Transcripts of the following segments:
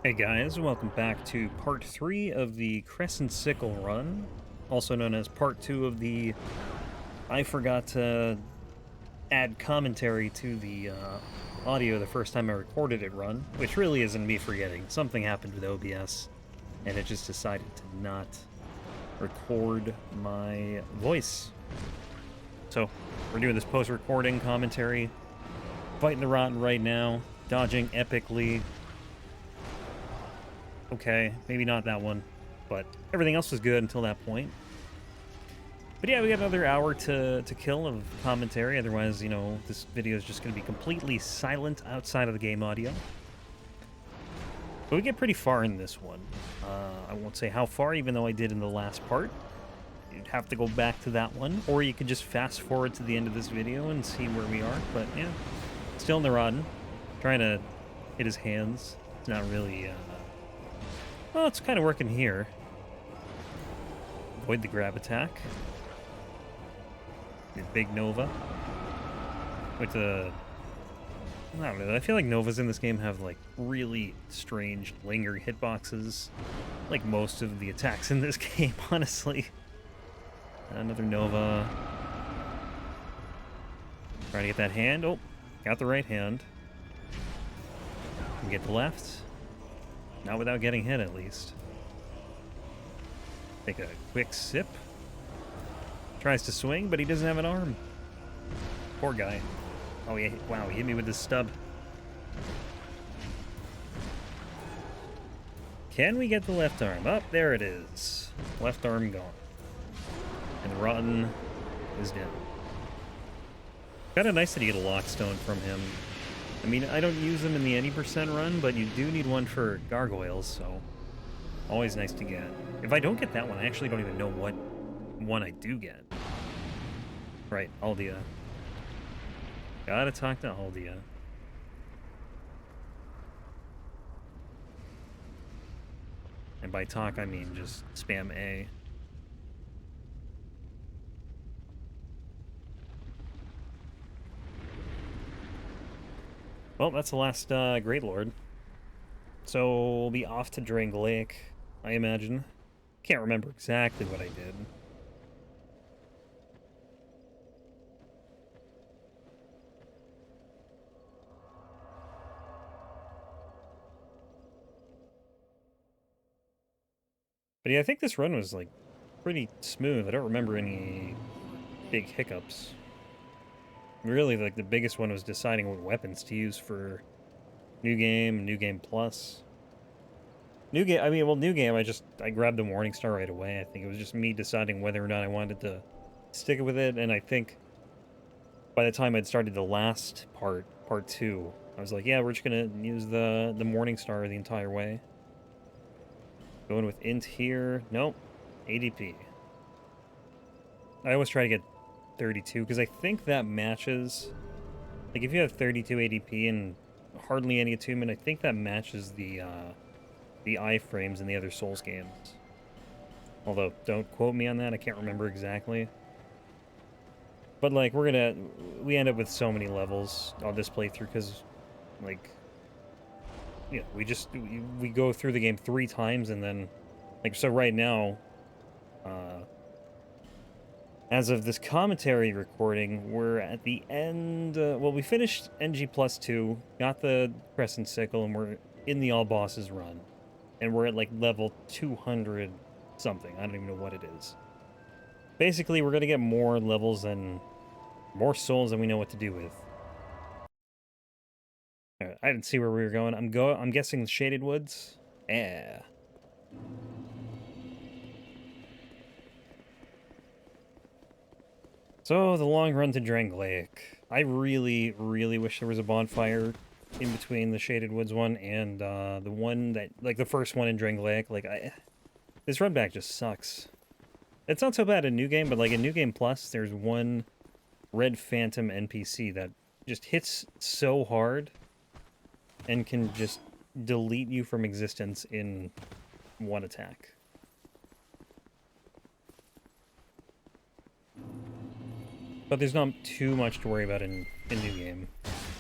Hey guys, welcome back to part 3 of the Crescent Sickle run, also known as part 2 of the I forgot to add commentary to the audio the first time I recorded it run, which really isn't me forgetting. Something happened with OBS, and it just decided to not record my voice. So, we're doing this post-recording commentary, fighting the Rotten right now, dodging epically. Okay, maybe not that one, but everything else was good until that point. But yeah, we got another hour to kill of commentary, otherwise, you know, this video is just going to be completely silent outside of the game audio. But we get pretty far in this one. I won't say how far, even though I did in the last part. You'd have to go back to that one, or you could just fast forward to the end of this video and see where we are. But yeah, still in the Rodden, trying to hit his hands. It's not really... well, it's kind of working here. Avoid the grab attack. The big Nova. With the... I don't know, I feel like Novas in this game have, like, really strange, lingering hitboxes. Like most of the attacks in this game, honestly. Another Nova. Trying to get that hand. Oh, got the right hand. Can get the left. Not without getting hit, at least. Take a quick sip. Tries to swing, but he doesn't have an arm. Poor guy. Oh, yeah. Wow, he hit me with his stub. Can we get the left arm? Up, there it is. Left arm gone. And Rotten is down. Kind of nice that you get a Lockstone from him. I mean, I don't use them in the any percent run, but you do need one for gargoyles, so always nice to get. If I don't get that one, I actually don't even know what one I do get. Right, Aldia. Gotta talk to Aldia. And by talk, I mean just spam A. Well, that's the last Great Lord. So we'll be off to Drang Lake, I imagine. Can't remember exactly what I did. But yeah, I think this run was, like, pretty smooth. I don't remember any big hiccups. Really, like, the biggest one was deciding what weapons to use for New Game Plus. New Game, I grabbed the Morning Star right away. I think it was just me deciding whether or not I wanted to stick with it, and I think by the time I'd started the last part 2, I was like, yeah, we're just gonna use the Morning Star the entire way. Going with int here. Nope. ADP. I always try to get 32, because I think that matches... Like, if you have 32 ADP and hardly any attunement, I think that matches the iframes in the other Souls games. Although, don't quote me on that, I can't remember exactly. But, like, we end up with so many levels on this playthrough, because, like... Yeah, we go through the game 3 times, and then, like, so right now, as of this commentary recording, we're at the end, well, we finished NG plus 2, got the Crescent Sickle, and we're in the all bosses run, and we're at, like, level 200 something, I don't even know what it is. Basically, we're gonna get more levels and more souls than we know what to do with. I didn't see where we were going. I'm guessing the Shaded Woods. Yeah. So, the long run to Drang Lake. I really, really wish there was a bonfire in between the Shaded Woods one and the one that, like, the first one in Drang Lake. Like, this run back just sucks. It's not so bad in New Game, but, like, in New Game Plus, there's one Red Phantom NPC that just hits so hard and can just delete you from existence in one attack. But there's not too much to worry about in New Game.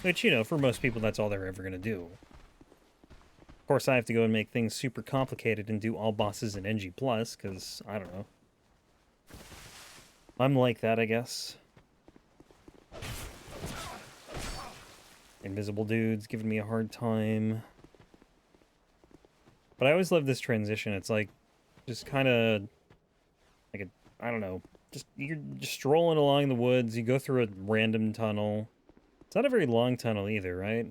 Which, you know, for most people, that's all they're ever going to do. Of course, I have to go and make things super complicated and do all bosses in NG+, because, I don't know. I'm like that, I guess. Invisible dudes giving me a hard time. But I always love this transition. It's like, just kind of, like a, I don't know, you're just strolling along the woods, you go through a random tunnel. It's not a very long tunnel either, right?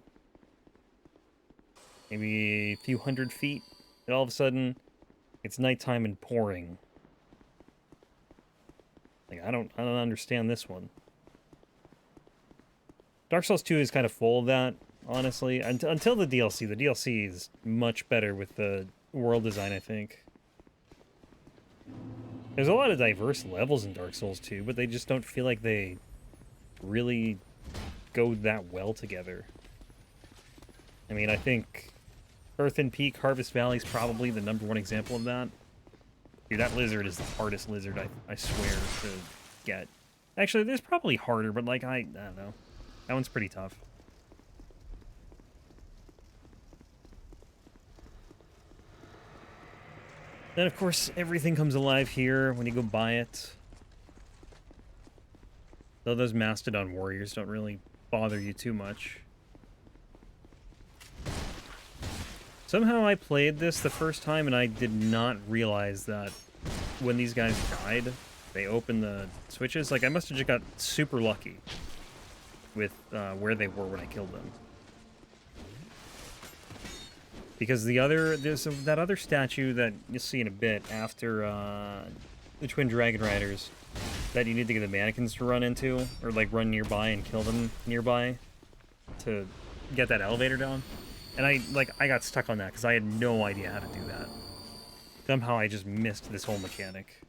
Maybe a few hundred feet, and all of a sudden, it's nighttime and pouring. Like, I don't understand this one. Dark Souls 2 is kind of full of that, honestly. Until the DLC. The DLC is much better with the world design, I think. There's a lot of diverse levels in Dark Souls 2, but they just don't feel like they really go that well together. I mean, I think Earthen Peak, Harvest Valley is probably the #1 example of that. Dude, that lizard is the hardest lizard, I swear, to get. Actually, there's probably harder, but, like, I don't know. That one's pretty tough. Then, of course, everything comes alive here when you go by it. Though those Mastodon warriors don't really bother you too much. Somehow I played this the first time and I did not realize that when these guys died, they opened the switches. Like, I must have just got super lucky with where they were when I killed them. Because there's that other statue that you'll see in a bit after the Twin Dragon Riders that you need to get the mannequins to run into, or like run nearby and kill them nearby to get that elevator down. And I got stuck on that because I had no idea how to do that. Somehow I just missed this whole mechanic.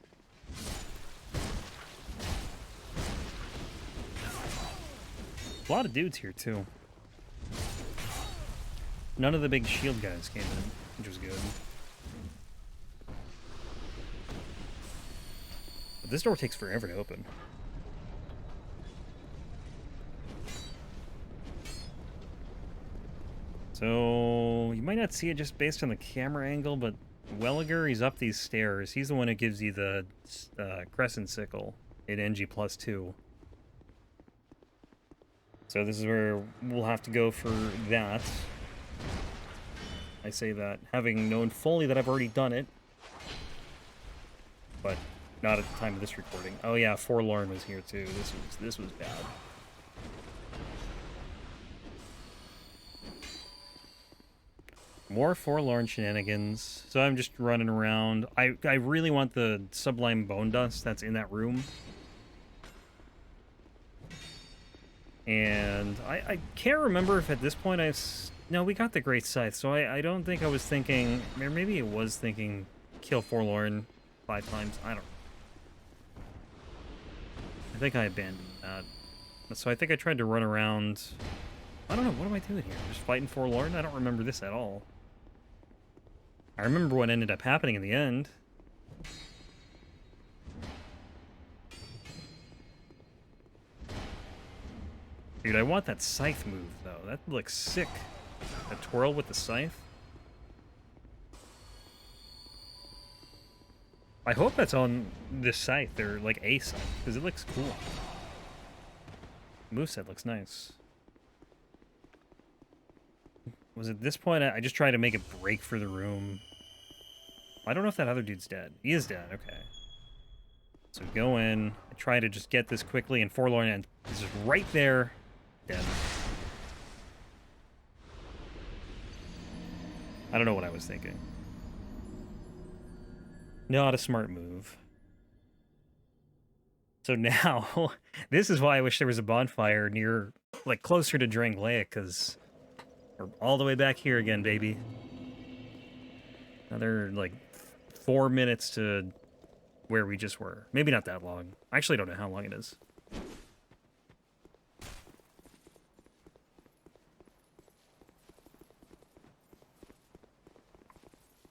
A lot of dudes here too. None of the big shield guys came in, which was good. But this door takes forever to open. So, you might not see it just based on the camera angle, but Welliger, he's up these stairs. He's the one who gives you the Crescent Sickle in NG+2. So this is where we'll have to go for that. I say that having known fully that I've already done it, but not at the time of this recording. Oh yeah, Forlorn was here too. This was bad. More Forlorn shenanigans. So I'm just running around. I really want the Sublime Bone Dust that's in that room. And I can't remember if at this point no, we got the Great Scythe, so I don't think I was thinking, or maybe it was thinking kill Forlorn 5 times. I don't know. I think I abandoned that. So I think I tried to run around. I don't know, what am I doing here? Just fighting Forlorn? I don't remember this at all. I remember what ended up happening in the end. Dude, I want that scythe move, though. That looks sick. A twirl with the scythe. I hope that's on this scythe, or like a scythe, because it looks cool. Moveset looks nice. Was it this point I just tried to make a break for the room? I don't know if that other dude's dead. He is dead, okay. So go in, I try to just get this quickly, and Forlorn is just right there, dead. I don't know what I was thinking. Not a smart move. So now, this is why I wish there was a bonfire near, like, closer to Drangleic, because we're all the way back here again, baby. Another, like, 4 minutes to where we just were. Maybe not that long. I actually don't know how long it is.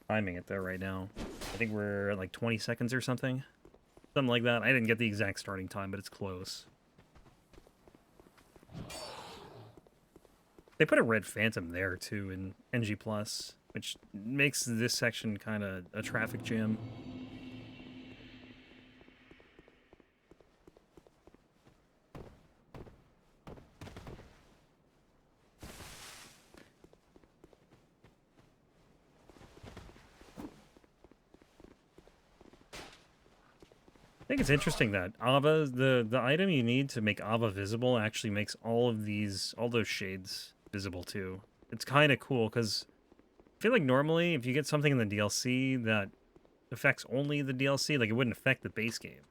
Timing it, though, right now. I think we're at, like, 20 seconds or something. Something like that. I didn't get the exact starting time, but it's close. They put a red phantom there, too, in NG+. which makes this section kind of a traffic jam. I think it's interesting that Ava, the item you need to make Ava visible actually makes all those shades visible too. It's kind of cool because I feel like normally if you get something in the DLC that affects only the DLC, like it wouldn't affect the base game.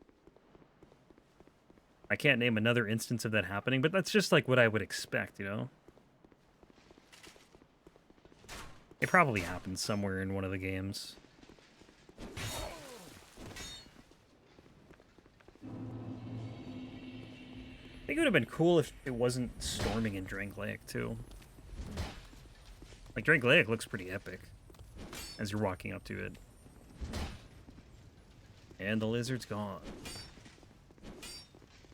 I can't name another instance of that happening, but that's just like what I would expect, you know? It probably happens somewhere in one of the games. I think it would have been cool if it wasn't storming in Drake Lake, too. Like, Drake Lake looks pretty epic as you're walking up to it. And the lizard's gone.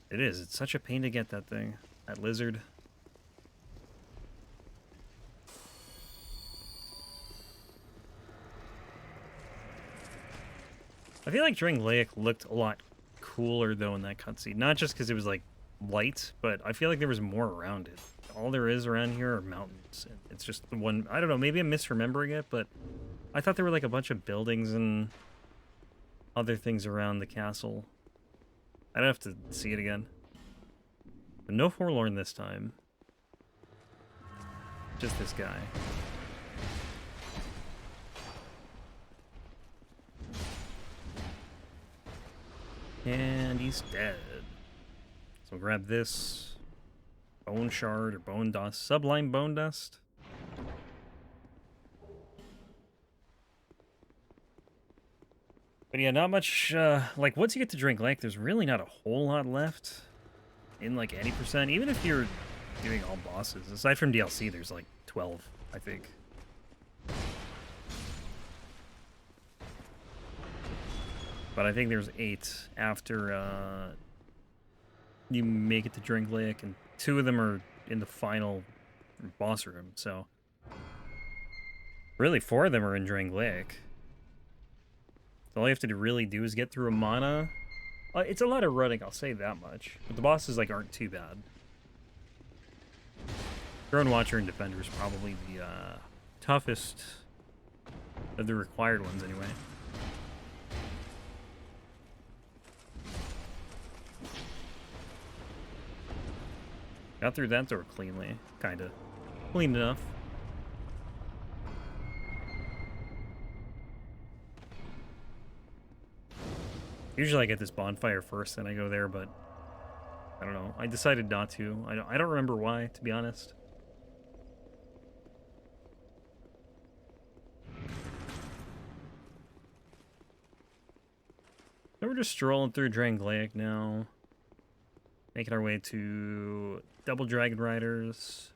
It is. It's such a pain to get that thing. That lizard. I feel like Drake Lake looked a lot cooler, though, in that cutscene. Not just because it was, like, light, but I feel like there was more around it. All there is around here are mountains. It's just the one... I don't know, maybe I'm misremembering it, but I thought there were, like, a bunch of buildings and other things around the castle. I'd have to see it again. But no Forlorn this time. Just this guy. And he's dead. So grab this bone shard or bone dust. Sublime bone dust. But yeah, not much, like, once you get to Drake Lake, there's really not a whole lot left in, like, any percent. Even if you're doing all bosses. Aside from DLC, there's, like, 12, I think. But I think there's 8 after, you make it to Drake Lake, and 2 of them are in the final boss room, so... Really, 4 of them are in Drake Lake. All you have to really do is get through a mana. It's a lot of running, I'll say that much. But the bosses, like, aren't too bad. Throne Watcher and Defender is probably the toughest of the required ones, anyway. Got through that door cleanly. Kinda. Clean enough. Usually I get this bonfire first, then I go there, but I don't know. I decided not to. I don't remember why, to be honest. So we're just strolling through Drake Lake now. Making our way to Double Dragon Riders.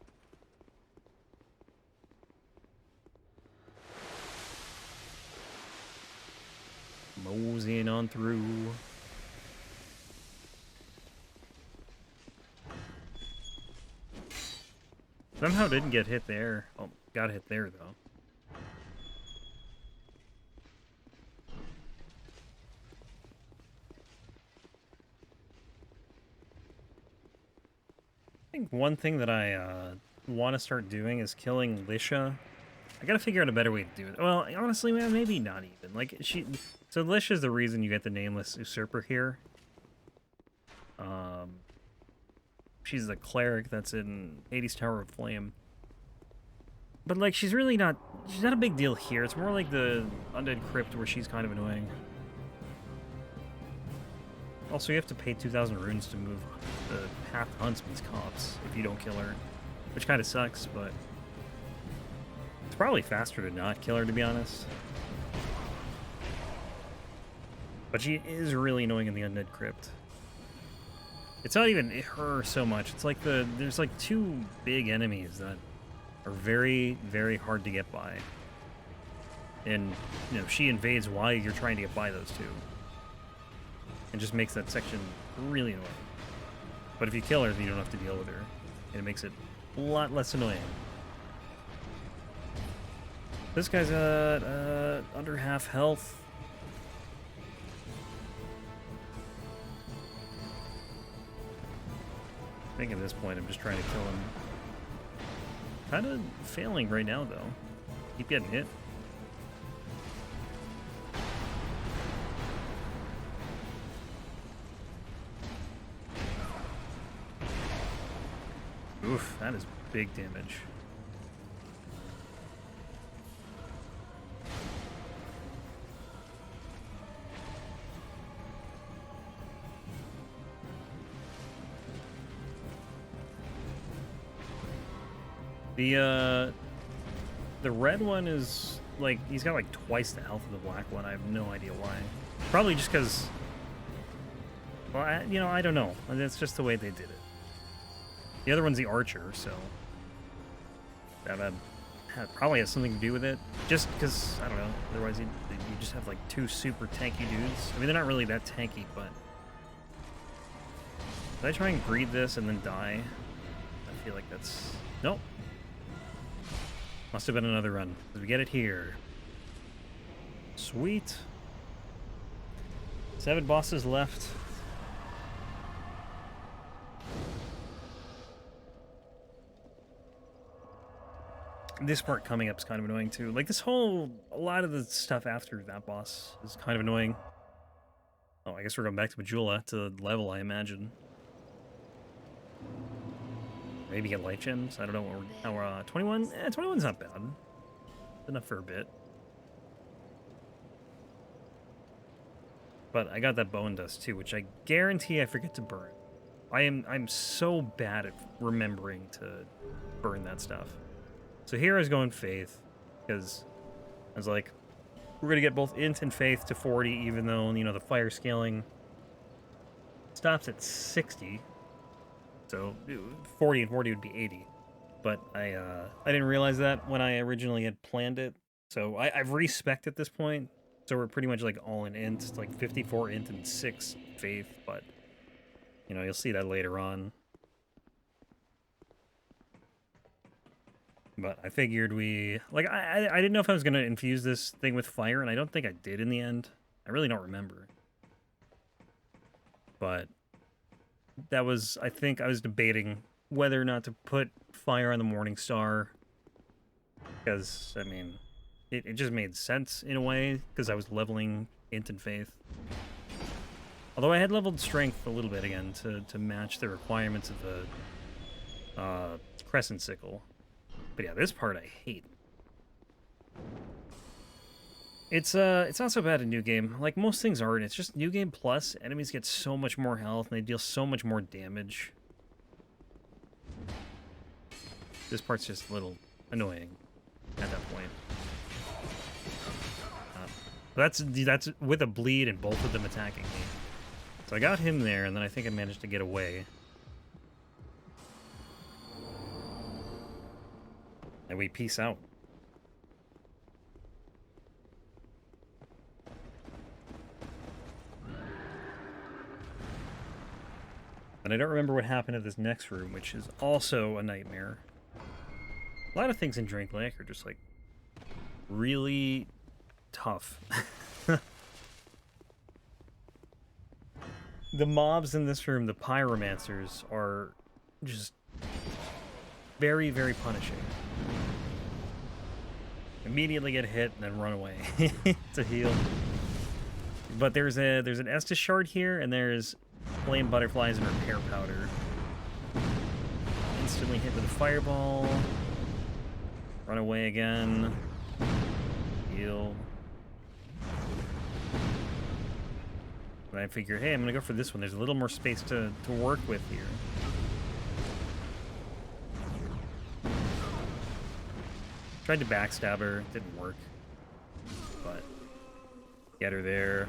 Moseying on through. Somehow didn't get hit there. Oh, got hit there, though. I think one thing that I want to start doing is killing Lisha. I gotta figure out a better way to do it. Well, honestly, man, maybe not even. Like, so Lisha's the reason you get the Nameless Usurper here. She's the cleric that's in Hades' Tower of Flame. But, like, she's not a big deal here. It's more like the Undead Crypt where she's kind of annoying. Also, you have to pay 2,000 runes to move the Path Huntsman's copse if you don't kill her. Which kind of sucks, but... It's probably faster to not kill her, to be honest. But she is really annoying in the Undead Crypt. It's not even her so much. It's like there's like 2 big enemies that are very, very hard to get by. And, you know, she invades while you're trying to get by those 2. And just makes that section really annoying. But if you kill her, then you don't have to deal with her. And it makes it a lot less annoying. This guy's at under half health. I think at this point I'm just trying to kill him. Kind of failing right now, though. Keep getting hit. Oof, that is big damage. The red one is, like, he's got, like, twice the health of the black one. I have no idea why. Probably just because, well, I don't know. That's just the way they did it. The other one's the archer, so that probably has something to do with it. Just because, I don't know, otherwise you just have, like, two super tanky dudes. I mean, they're not really that tanky, but... Did I try and greed this and then die? I feel like that's... Nope. Must have been another run. We get it here. Sweet. 7 bosses left. This part coming up is kind of annoying too. Like this whole, a lot of the stuff after that boss is kind of annoying. Oh, I guess we're going back to Majula to level, I imagine. Maybe get light gems. I don't know what we're 21. 21's not bad. Enough for a bit. But I got that bone dust too, which I guarantee I forget to burn. I'm so bad at remembering to burn that stuff. So here I was going faith, because I was like, we're gonna get both int and faith to 40, even though, you know, the fire scaling stops at 60. So 40 and 40 would be 80. But I didn't realize that when I originally had planned it. So I've respect at this point. So we're pretty much like all in int. It's like 54 int and 6 faith. But, you know, you'll see that later on. But I figured I didn't know if I was going to infuse this thing with fire. And I don't think I did in the end. I really don't remember. But... that was, I think I was debating whether or not to put fire on the Morning Star. Because, I mean, it just made sense in a way, because I was leveling int and faith. Although I had leveled strength a little bit again to match the requirements of the Crescent Sickle. But yeah, this part I hate. It's not so bad in New Game. Like, most things aren't. It's just New Game Plus. Enemies get so much more health, and they deal so much more damage. This part's just a little annoying at that point. That's with a bleed and both of them attacking me. So I got him there, and then I think I managed to get away. And we peace out. And I don't remember what happened in this next room, which is also a nightmare. A lot of things in Drink Lake are just, like, really tough. The mobs in this room, the pyromancers, are just very, very punishing. Immediately get hit and then run away to heal. But there's an Estus shard here, and there's flame butterflies and repair powder. Instantly hit with a fireball. Run away again. Heal. And I figure, hey, I'm gonna go for this one. There's a little more space to work with here. Tried to backstab her, didn't work. But get her there.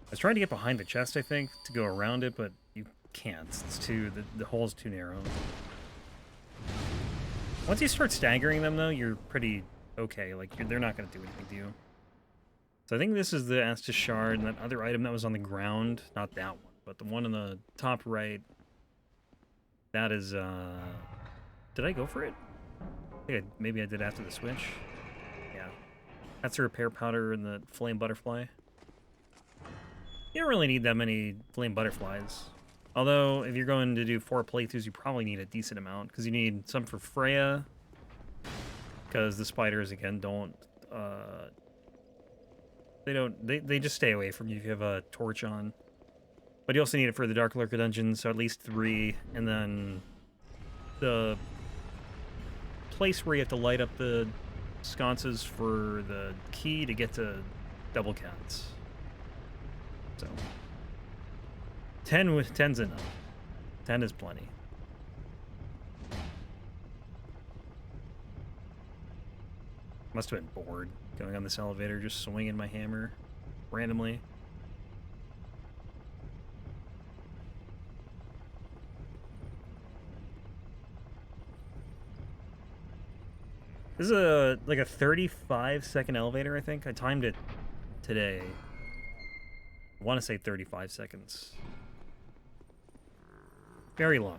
I was trying to get behind the chest, I think, to go around it, but you can't. It's the hole's too narrow. Once you start staggering them, though, you're pretty okay. Like, they're not going to do anything to you. So I think this is the Estus shard, and that other item that was on the ground, not that one, but the one on the top right, that is, did I go for it? Maybe I did after the switch. Yeah. That's the repair powder and the flame butterfly. You don't really need that many flame butterflies. Although, if you're going to do 4 playthroughs, you probably need a decent amount, because you need some for Freya, because the spiders, again, they just stay away from you if you have a torch on. But you also need it for the Dark Lurker dungeon, so at least 3, and then the place where you have to light up the sconces for the key to get to double cats. So 10's enough. 10 is plenty. Must have been bored going on this elevator, just swinging my hammer randomly. This is like a 35-second elevator, I think. I timed it today. I want to say 35 seconds. Very long.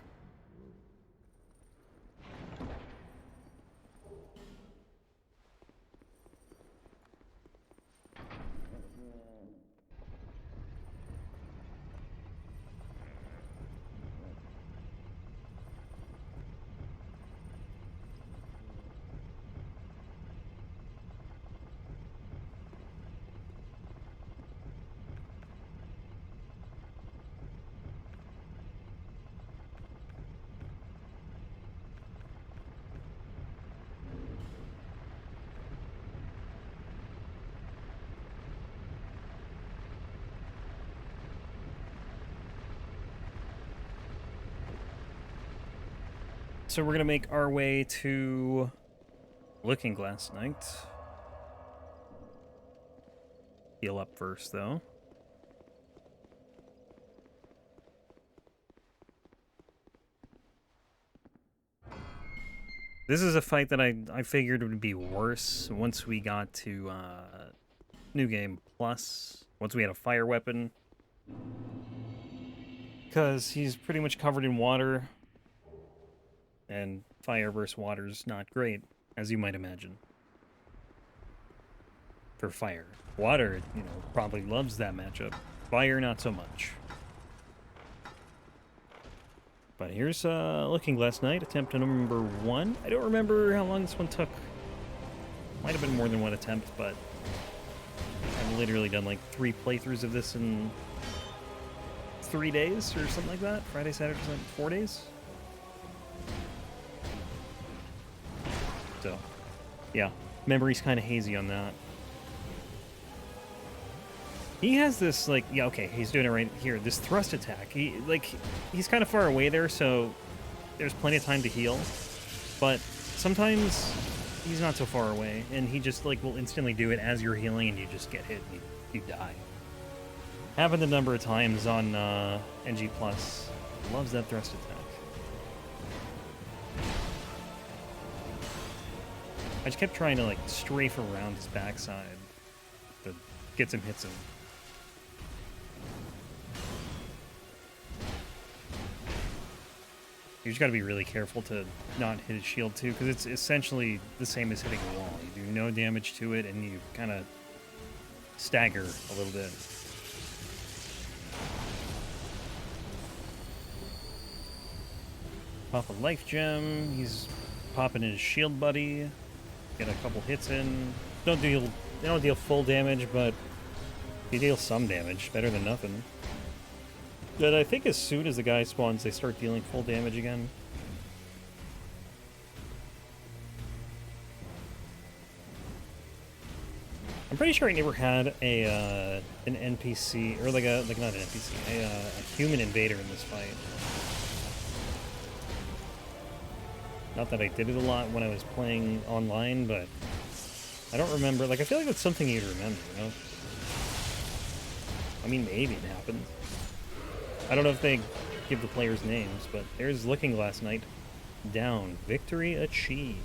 So we're going to make our way to Looking Glass Night. Heal up first, though. This is a fight that I figured would be worse once we got to New Game Plus. Once we had a fire weapon. Because he's pretty much covered in water. And fire versus water's not great, as you might imagine. For fire. Water, you know, probably loves that matchup. Fire, not so much. But here's Looking Glass Night, attempt number 1. I don't remember how long this one took. Might have been more than one attempt, but I've literally done like 3 playthroughs of this in 3 days or something like that. Friday, Saturday, Sunday, 4 days. So, yeah, memory's kind of hazy on that. He has this, like, yeah, okay, he's doing it right here. This thrust attack. He's kind of far away there, so there's plenty of time to heal. But sometimes he's not so far away, and he just, like, will instantly do it as you're healing, and you just get hit, and you die. Happened a number of times on NG+. Loves that thrust attack. I just kept trying to, like, strafe around his backside to get some hits in. You just gotta be really careful to not hit his shield, too, because it's essentially the same as hitting a wall. You do no damage to it, and you kind of stagger a little bit. Pop a life gem. He's popping his shield buddy. Get a couple hits in. They don't deal full damage, but they deal some damage. Better than nothing. But I think as soon as the guy spawns, they start dealing full damage again. I'm pretty sure I never had an NPC, or not an NPC, a human invader in this fight. Not that I did it a lot when I was playing online, but I don't remember. Like, I feel like that's something you'd remember, you know? I mean, maybe it happened. I don't know if they give the players names, but there's Looking Glass Night. Down. Victory achieved.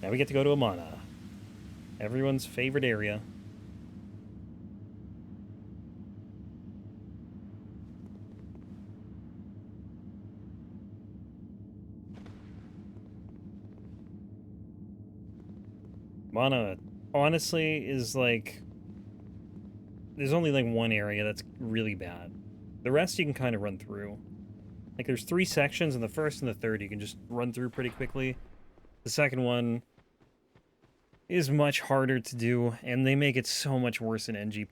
Now we get to go to Amana. Everyone's favorite area. Mana, honestly, is like... There's only like one area that's really bad. The rest you can kind of run through. Like there's 3 sections, and the first and the third you can just run through pretty quickly. The second one is much harder to do, and they make it so much worse in NG+.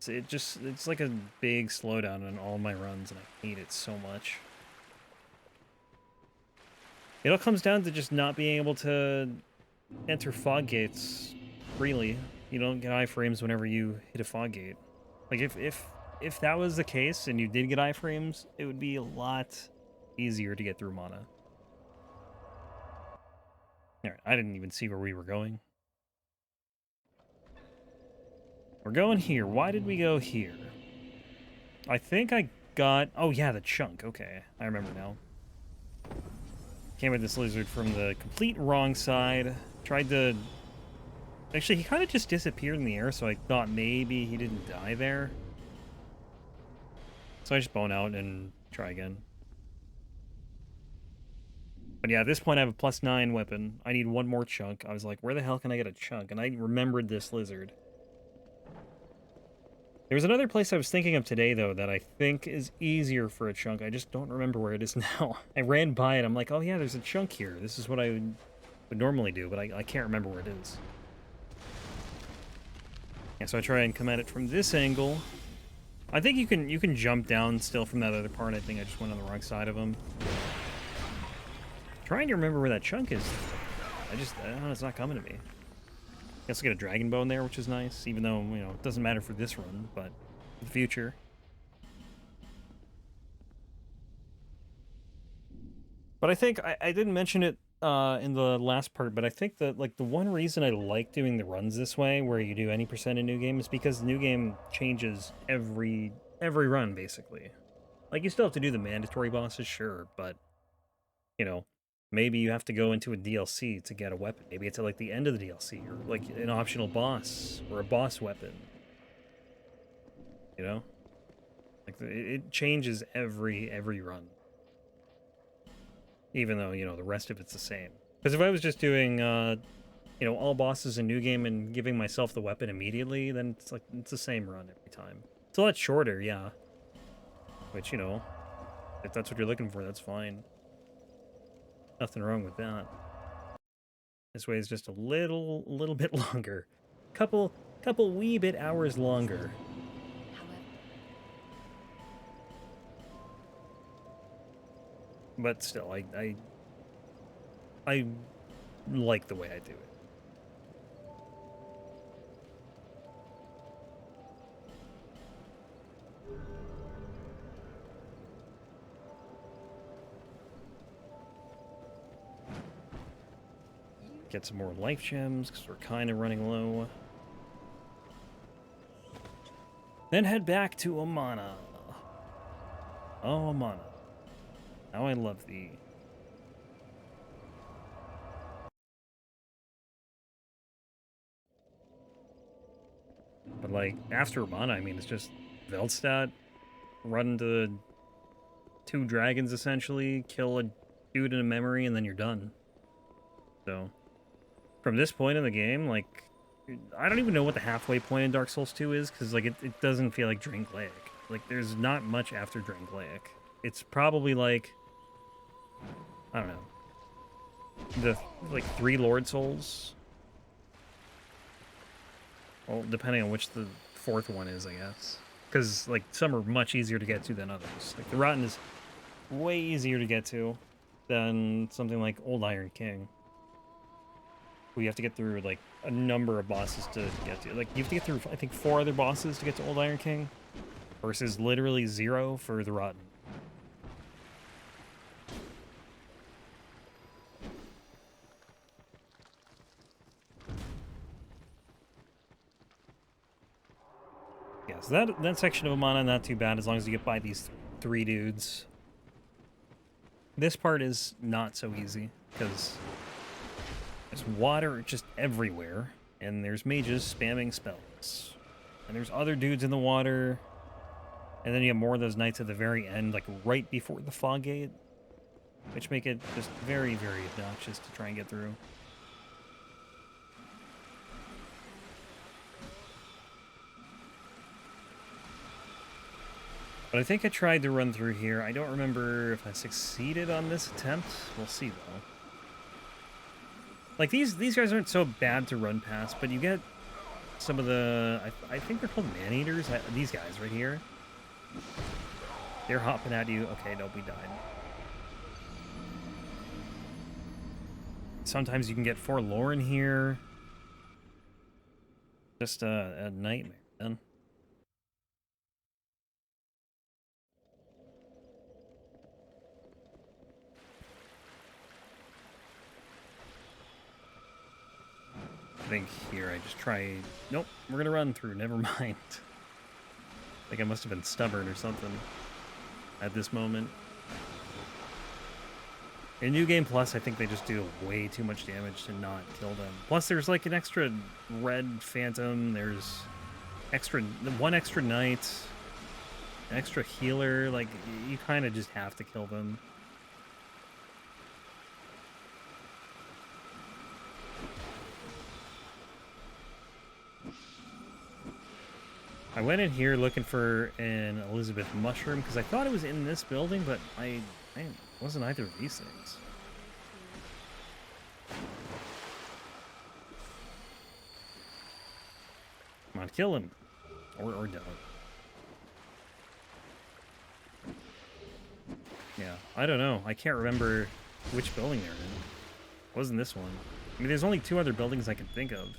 It's like a big slowdown on all my runs, and I hate it so much. It all comes down to just not being able to enter fog gates freely. You don't get iframes whenever you hit a fog gate. Like if that was the case and you did get iframes, it would be a lot easier to get through Mana. Alright, I didn't even see where we were going. We're going here. Why did we go here? I think I got... Oh yeah, the chunk. Okay, I remember now. Came at this lizard from the complete wrong side. Tried to... Actually, he kind of just disappeared in the air, so I thought maybe he didn't die there. So I just bone out and try again. But yeah, at this point I have a +9 weapon. I need one more chunk. I was like, where the hell can I get a chunk? And I remembered this lizard. There was another place I was thinking of today, though, that I think is easier for a chunk. I just don't remember where it is now. I ran by it. I'm like, oh yeah, there's a chunk here. This is what I would normally do, but I can't remember where it is. Yeah, so I try and come at it from this angle. I think you can jump down still from that other part. I think I just went on the wrong side of him. Trying to remember where that chunk is. I don't know, it's not coming to me. I guess I get a dragon bone there, which is nice, even though, you know, it doesn't matter for this run, but for the future. But I think, I didn't mention it in the last part, but I think that, like, the one reason I like doing the runs this way, where you do any percent in New Game, is because the New Game changes every run, basically. Like, you still have to do the mandatory bosses, sure, but, you know, maybe you have to go into a DLC to get a weapon. Maybe it's at, like, the end of the DLC, or, like, an optional boss, or a boss weapon. You know? Like, it changes every run. Even though, you know, the rest of it's the same. Because if I was just doing, you know, all bosses in New Game and giving myself the weapon immediately, then it's, like, it's the same run every time. It's a lot shorter, yeah. Which, you know, if that's what you're looking for, that's fine. Nothing wrong with that. This way is just a little bit longer. Couple wee bit hours longer. But still, I like the way I do it. Get some more life gems, because we're kind of running low. Then head back to Amana. Oh, Amana. How I love thee. But, like, after Amana, I mean, it's just Veldstat, run into 2 dragons, essentially, kill a dude in a memory, and then you're done. So... From this point in the game, like, I don't even know what the halfway point in Dark Souls 2 is, because, like, it doesn't feel like Drangleic. Like, there's not much after Drangleic. It's probably, like, I don't know, the, like, 3 Lord Souls? Well, depending on which the 4th one is, I guess. Because, like, some are much easier to get to than others. Like, the Rotten is way easier to get to than something like Old Iron King. We have to get through, like, a number of bosses to get to. Like, you have to get through, I think, 4 other bosses to get to Old Iron King, versus literally 0 for the Rotten. Yeah, so that section of Amana, not too bad, as long as you get by these 3 dudes. This part is not so easy, because... there's water just everywhere, And there's mages spamming spells. And there's other dudes in the water. And then you have more of those knights at the very end, like right before the fog gate, which make it just very, very obnoxious to try and get through. But I think I tried to run through here. I don't remember if I succeeded on this attempt. We'll see, though. Like, these guys aren't so bad to run past, but you get some of the... I think they're called man-eaters. These guys right here. They're hopping at you. Okay, nope, we died. Sometimes you can get forlorn here. Just a nightmare, man. I think here I just try... Nope, we're gonna run through. Never mind. I think I must have been stubborn or something at this moment. In New Game Plus, I think they just do way too much damage to not kill them. Plus, there's like an extra red phantom. There's one extra knight, an extra healer. Like, you kind of just have to kill them. I went in here looking for an Elizabeth mushroom because I thought it was in this building, but I wasn't either of these things. Come on, kill him. Or don't. Yeah, I don't know. I can't remember which building they're in. It wasn't this one. I mean, there's only 2 other buildings I can think of.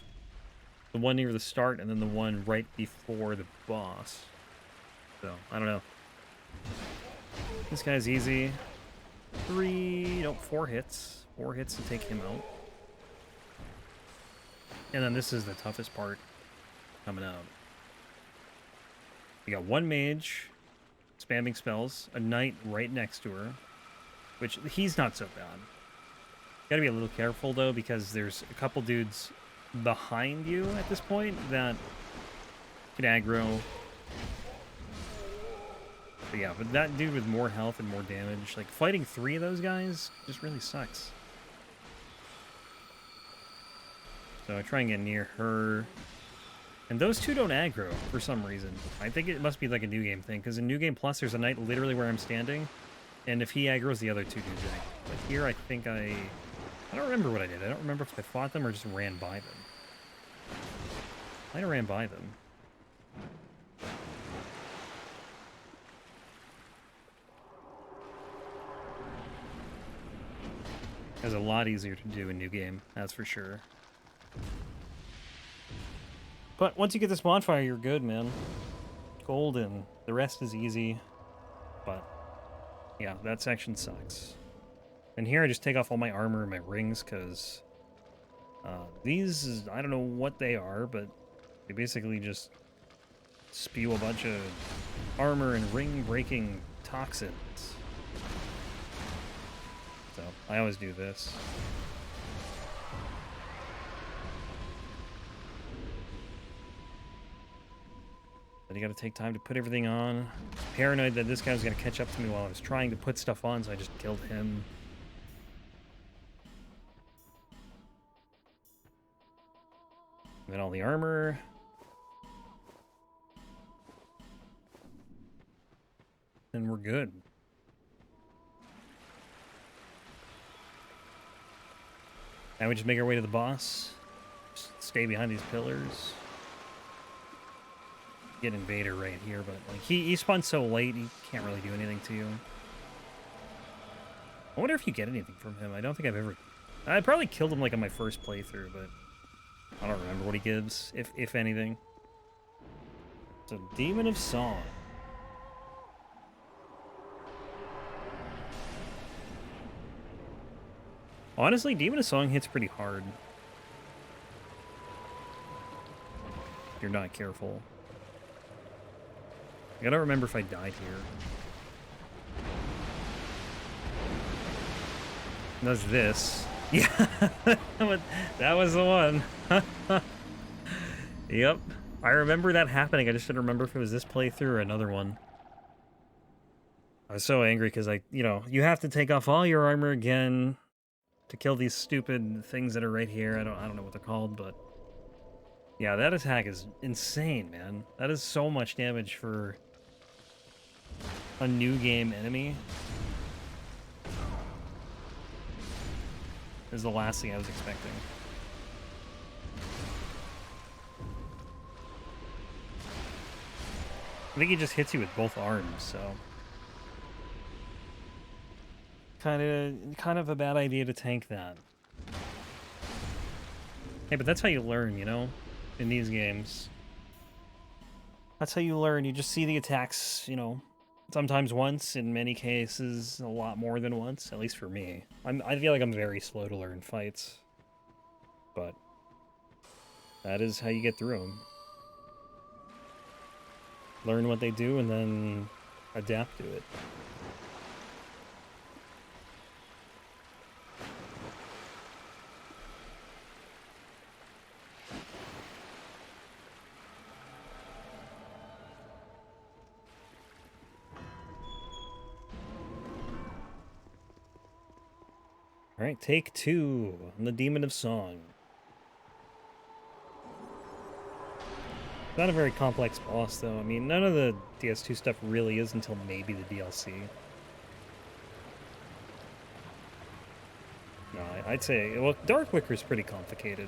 The one near the start, and then the one right before the boss. So, I don't know. This guy's easy. 4 hits. 4 hits to take him out. And then this is the toughest part coming out. You got 1 mage spamming spells, a knight right next to her, which he's not so bad. Gotta be a little careful, though, because there's a couple dudes behind you at this point that can aggro. But yeah, but that dude with more health and more damage, like fighting 3 of those guys just really sucks. So I try and get near her. And those 2 don't aggro for some reason. I think it must be like a New Game thing, because in New Game Plus there's a knight literally where I'm standing, and if he aggroes, the other 2 dudes aggro. But here I think I don't remember what I did. I don't remember if I fought them or just ran by them. I might have ran by them. It was a lot easier to do in New Game, that's for sure. But once you get this bonfire, you're good, man. Golden. The rest is easy. But, yeah, that section sucks. And here I just take off all my armor and my rings, because these, I don't know what they are, but they basically just spew a bunch of armor and ring-breaking toxins. So, I always do this. But you gotta take time to put everything on. Paranoid that this guy was gonna catch up to me while I was trying to put stuff on, so I just killed him. Then all the armor. Then we're good. Now we just make our way to the boss. Just stay behind these pillars. Get Invader right here, but like he spawns so late, he can't really do anything to you. I wonder if you get anything from him. I don't think I've ever... I probably killed him like on my first playthrough, but I don't remember what he gives, if anything. So, Demon of Song. Honestly, Demon of Song hits pretty hard. If you're not careful. I don't remember if I died here. Does this. Yeah, that was the one. Yep. I remember that happening. I just didn't remember if it was this playthrough or another one. I was so angry because you have to take off all your armor again to kill these stupid things that are right here. I don't know what they're called, but yeah, that attack is insane, man. That is so much damage for a new game enemy. Is the last thing I was expecting. I think he just hits you with both arms, so kind of a bad idea to tank that. Hey, but that's how you learn, you know, in these games. That's how you learn. You just see the attacks, you know, sometimes once, in many cases, a lot more than once, at least for me. I feel like I'm very slow to learn fights, but that is how you get through them. Learn what they do and then adapt to it. Alright, take 2 on the Demon of Song. Not a very complex boss, though. I mean, none of the DS2 stuff really is until maybe the DLC. No, I'd say... Well, Dark Wicker's pretty complicated.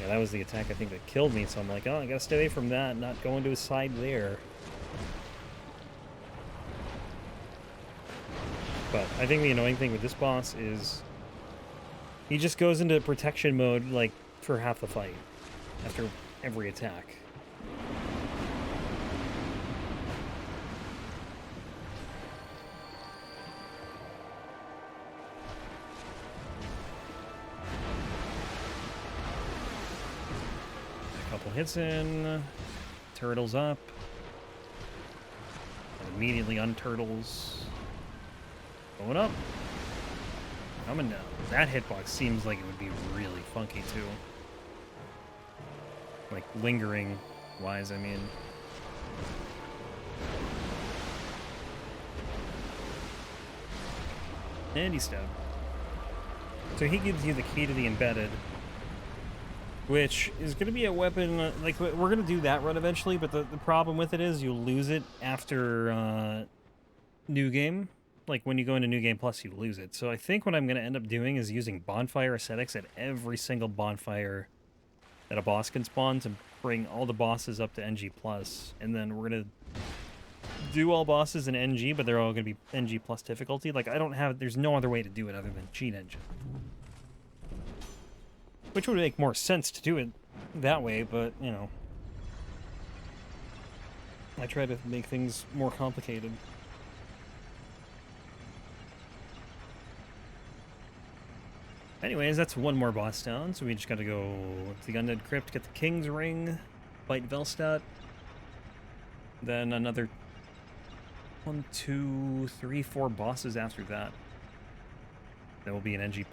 Yeah, that was the attack, I think, that killed me, so I'm like, oh, I gotta stay away from that, not go into his side there. But I think the annoying thing with this boss is he just goes into protection mode, like, for half the fight, after every attack. A couple hits in, turtles up, and immediately unturtles. Going up. Coming down. That hitbox seems like it would be really funky, too. Like, lingering-wise, I mean. And he's dead. So he gives you the key to the embedded, which is going to be a weapon... Like, we're going to do that run eventually, but the problem with it is you'll lose it after New Game. Like, when you go into New Game Plus, you lose it. So I think what I'm going to end up doing is using bonfire ascetics at every single bonfire that a boss can spawn to bring all the bosses up to NG Plus. And then we're going to do all bosses in NG, but they're all going to be NG Plus difficulty. Like, there's no other way to do it other than cheat engine. Which would make more sense to do it that way, but, you know. I try to make things more complicated. Anyways, that's one more boss down, so we just gotta go to the Undead Crypt, get the King's Ring, fight Velstadt. Then another 1, 2, 3, 4 bosses after that. That will be an NG+.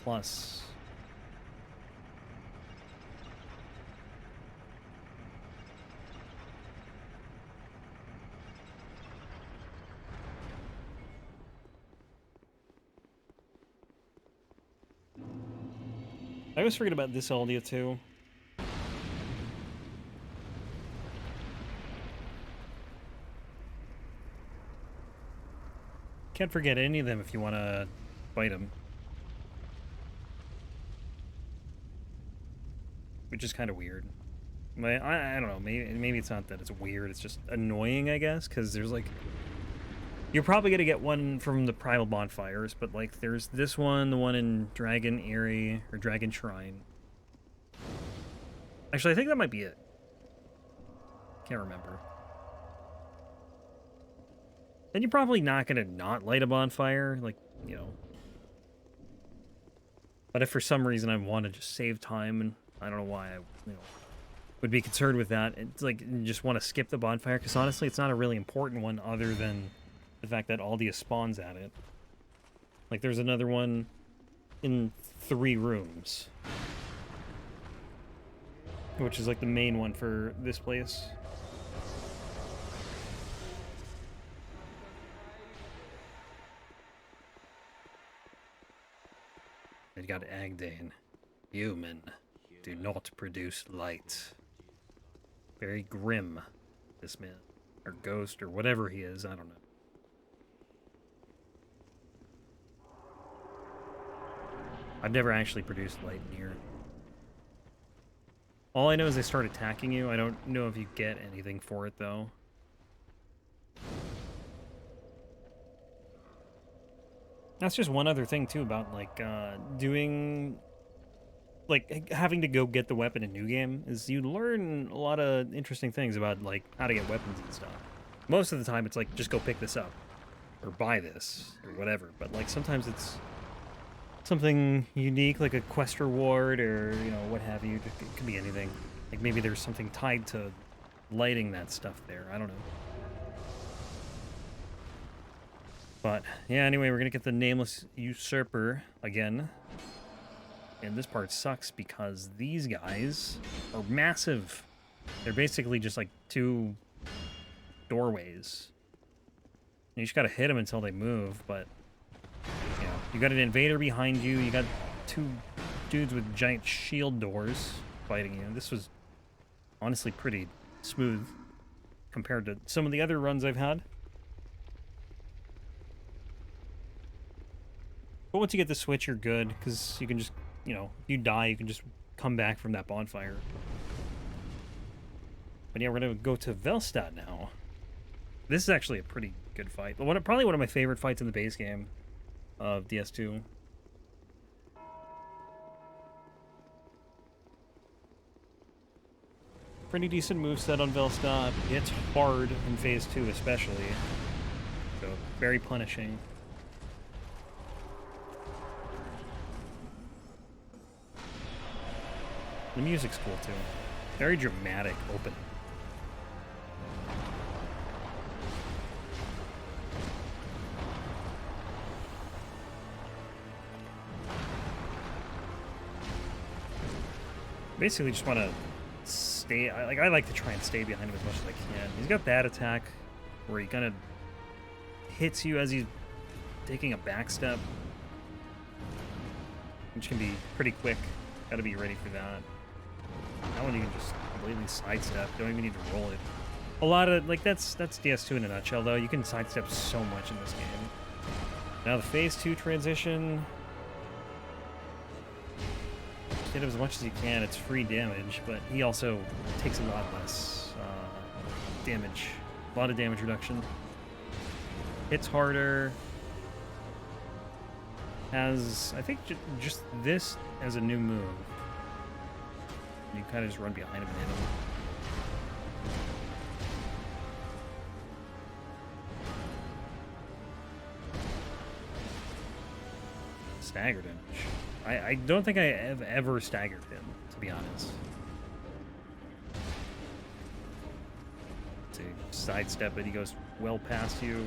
I always forget about this audio, too. Can't forget any of them if you want to fight them. Which is kind of weird. I don't know, maybe it's not that it's weird, it's just annoying, I guess, because there's, like... You're probably going to get one from the Primal Bonfires, but, like, there's this one, the one in Dragon Eyrie, or Dragon Shrine. Actually, I think that might be it. Can't remember. Then you're probably not going to not light a bonfire, like, you know. But if for some reason I want to just save time, and I don't know why I, would be concerned with that, it's like, you just want to skip the bonfire, because honestly, it's not a really important one other than the fact that Aldia spawns at it. Like, there's another one in 3 rooms, which is like the main one for this place. It got Agdane. Human, do not produce light. Very grim, this man. Or ghost, or whatever he is, I don't know. I've never actually produced light in here. All I know is they start attacking you. I don't know if you get anything for it, though. That's just one other thing, too, about, like, doing... Like, having to go get the weapon in New Game, is you learn a lot of interesting things about, like, how to get weapons and stuff. Most of the time, it's like, just go pick this up. Or buy this, or whatever. But, like, sometimes it's something unique, like a quest reward, or, you know, what have you. It could be anything. Like, maybe there's something tied to lighting that stuff there. I don't know. But, yeah, anyway, we're gonna get the Nameless Usurper again. And this part sucks because these guys are massive. They're basically just like 2 doorways. You just gotta hit them until they move, but... You know, you got an invader behind you, you got 2 dudes with giant shield doors fighting you. This was honestly pretty smooth compared to some of the other runs I've had. But once you get the switch, you're good, because you can just, you know, if you die, you can just come back from that bonfire. But yeah, we're going to go to Velstadt now. This is actually a pretty good fight. Probably one of my favorite fights in the base game of DS2. Pretty decent moveset on Velstadt. It's hard in Phase 2 especially. So, very punishing. The music's cool too. Very dramatic opening. Basically just want to stay, I like to try and stay behind him as much as I can. He's got that attack where he kind of hits you as he's taking a back step, which can be pretty quick. Gotta be ready for that. That one you can just completely sidestep. Don't even need to roll it. A lot of, like, that's DS2 in a nutshell, though. You can sidestep so much in this game. Now the Phase 2 transition. Hit him as much as you can. It's free damage, but he also takes a lot less damage. A lot of damage reduction. Hits harder. Has, I think, just this as a new move. You kind of just run behind him and hit him. Stagger damage. I don't think I have ever staggered him, to be honest. To sidestep it, he goes well past you.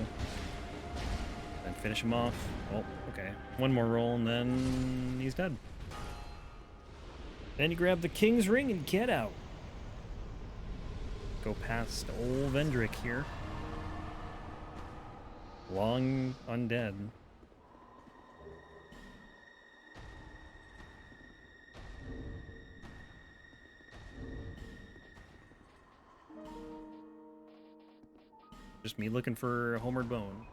Then finish him off. Oh, okay. One more roll and then he's dead. Then you grab the King's Ring and get out. Go past old Vendrick here. Long undead. Just me looking for a Homeward Bone.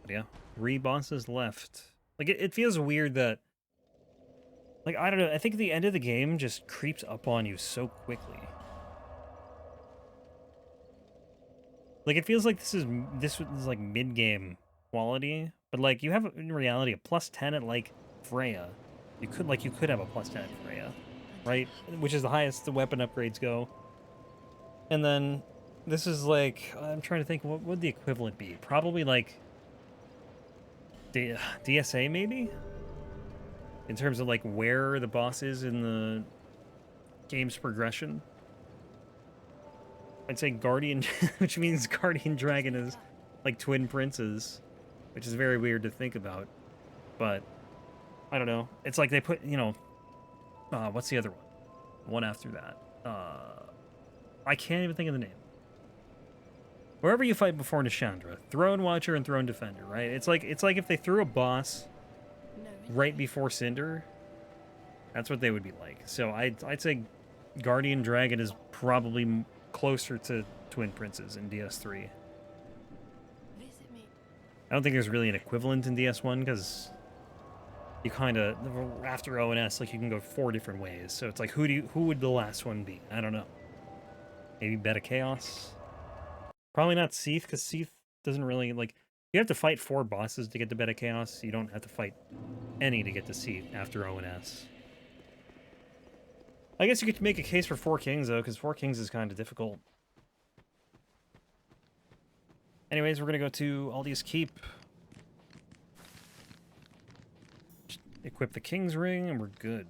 But yeah, 3 bosses left. Like, it feels weird that... Like, I don't know, I think the end of the game just creeps up on you so quickly. Like, it feels like this is like mid-game quality, but like, you have, in reality, a +10 at, like, Freya. You could have a +10 at Freya, right? Which is the highest the weapon upgrades go. And then, this is like, I'm trying to think, what would the equivalent be? Probably, like, DSA, maybe? In terms of, like, where the boss is in the game's progression. I'd say Guardian, which means Guardian Dragon is, like, Twin Princes. which is very weird to think about. But I don't know. It's like they put, you know, what's the other one? One after that. I can't even think of the name. Wherever you fight before Nishandra, Throne Watcher and Throne Defender, right? It's like if they threw a boss right before Cinder, that's what they would be like. So I'd say Guardian Dragon is probably closer to Twin Princes in DS3. I don't think there's really an equivalent in DS1 because you kind of, after ONS, like you can go 4 different ways. So it's like, who would the last one be? I don't know. Maybe Beta Chaos? Probably not Seath, because Seath doesn't really, like, you have to fight 4 bosses to get to Beta Chaos. You don't have to fight any to get to Seath after ONS. I guess you could make a case for 4 Kings, though, because 4 Kings is kind of difficult. Anyways, we're going to go to Aldi's Keep. Just equip the King's Ring, and we're good.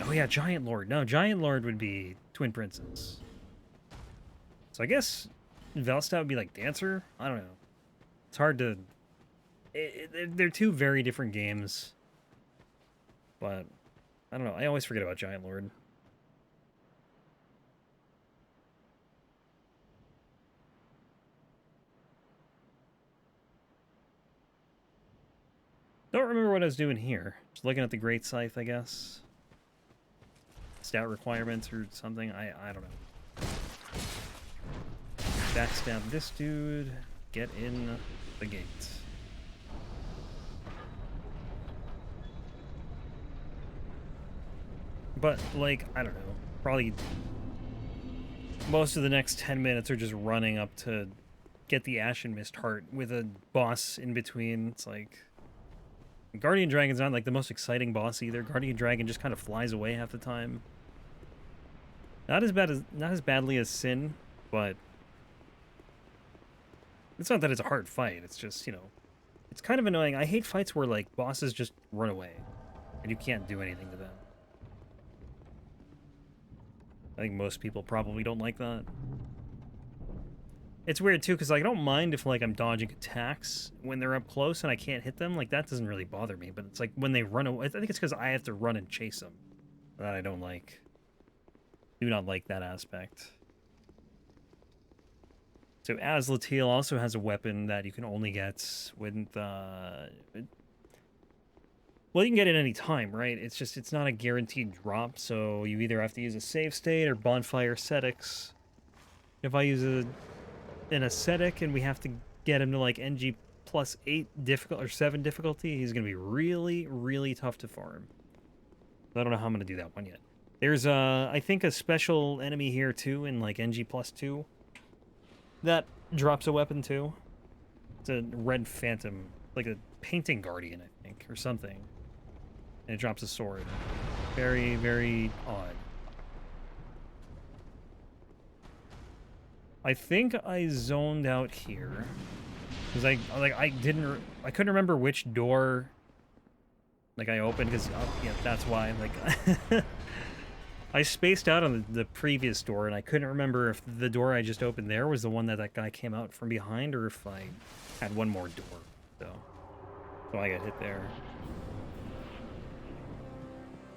Oh yeah, Giant Lord. No, Giant Lord would be Twin Princes. So I guess Velstadt would be like Dancer? I don't know. It's hard to... they're 2 very different games. But, I don't know. I always forget about Giant Lord. Don't remember what I was doing here. Just looking at the Great Scythe, I guess. Stat requirements or something. I don't know. Backstab this dude. Get in the gate. But, like, I don't know. Probably most of the next 10 minutes are just running up to get the Ashen Mist Heart with a boss in between. It's like... Guardian Dragon's not, like, the most exciting boss either. Guardian Dragon just kind of flies away half the time. Not as badly as Sin, but... It's not that it's a hard fight. It's just, you know... It's kind of annoying. I hate fights where, like, bosses just run away. And you can't do anything to them. I think most people probably don't like that. It's weird, too, because like, I don't mind if, like, I'm dodging attacks when they're up close and I can't hit them. Like, that doesn't really bother me. But it's like, when they run away... I think it's because I have to run and chase them. That I don't like. Do not like that aspect. So, Azlatil also has a weapon that you can only get with... well, you can get it any time, right? It's just, it's not a guaranteed drop, so you either have to use a save state or bonfire ascetics. If I use an ascetic and we have to get him to like NG plus 8 difficult or 7 difficulty, he's gonna be really, really tough to farm. I don't know how I'm gonna do that one yet. There's I think a special enemy here too in like NG plus 2 that drops a weapon too. It's a red phantom, like a painting guardian, I think, or something. And it drops a sword. Very, very odd. I think I zoned out here because I couldn't remember which door like I opened because yeah, that's why like I spaced out on the previous door and I couldn't remember if the door I just opened there was the one that guy came out from behind or if I had one more door. So I got hit there.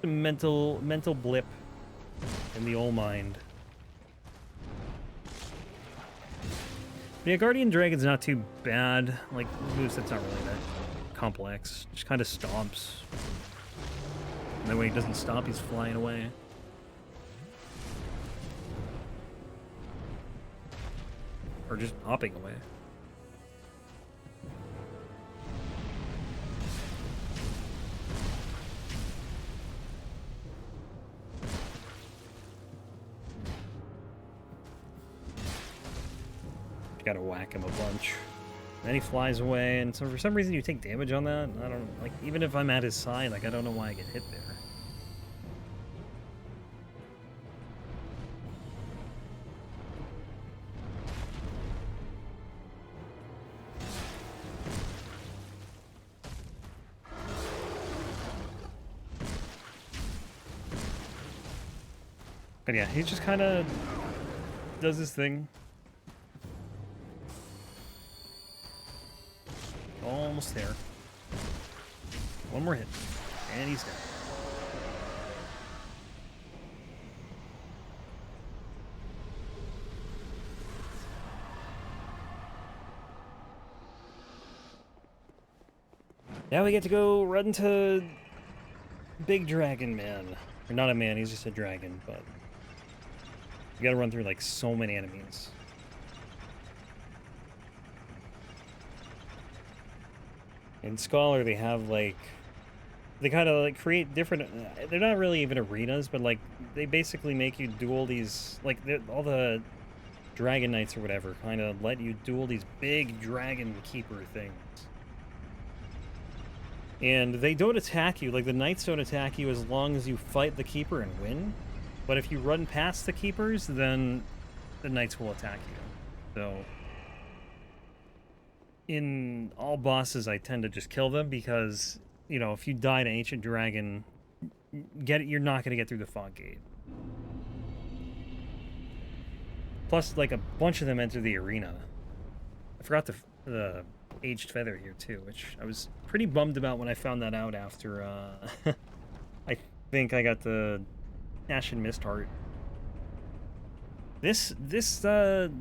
A mental blip in the old mind. Yeah, Guardian Dragon's not too bad. Like, moveset's not really that complex. Just kind of stomps. And then when he doesn't stomp, he's flying away. Or just hopping away. Gotta whack him a bunch. Then he flies away, and so for some reason you take damage on that. I don't like, even if I'm at his side, like I don't know why I get hit there. But yeah, he just kind of does his thing. Almost there. One more hit. And he's dead. Now we get to go run to Big Dragon Man. Or not a man, he's just a dragon, but you gotta run through like so many enemies. In Scholar, they have like, they kind of like create different, they're not really even arenas, but like they basically make you duel these, like all the Dragon Knights or whatever kind of let you duel these big dragon keeper things. And they don't attack you, like the knights don't attack you as long as you fight the keeper and win. But if you run past the keepers, then the knights will attack you. So in all bosses, I tend to just kill them because, you know, if you die to Ancient Dragon, you're not going to get through the fog gate. Plus, like, a bunch of them enter the arena. I forgot the Aged Feather here, too, which I was pretty bummed about when I found that out after, I think I got the Ashen Mist Heart. This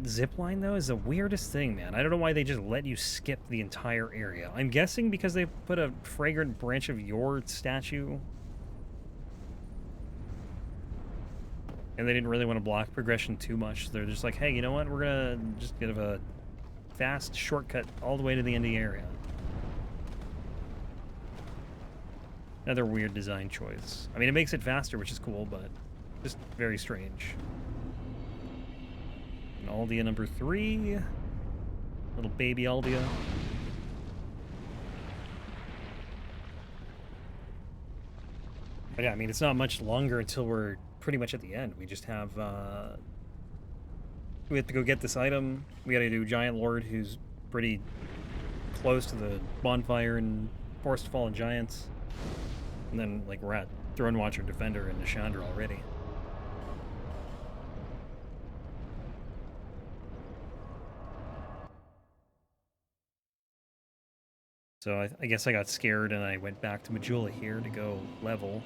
zip line, though, is the weirdest thing, man. I don't know why they just let you skip the entire area. I'm guessing because they put a fragrant branch of your statue. And they didn't really want to block progression too much. They're just like, hey, you know what? We're gonna just give a fast shortcut all the way to the end of the area. Another weird design choice. I mean, it makes it faster, which is cool, but just very strange. And Aldia number 3. Little baby Aldia. But yeah, I mean, it's not much longer until we're pretty much at the end. We just have, we have to go get this item. We gotta do Giant Lord, who's pretty close to the bonfire in Forest of Fallen Giants. And then, like, we're at Throne Watcher Defender and Nishandra already. So I guess I got scared and I went back to Majula here to go level.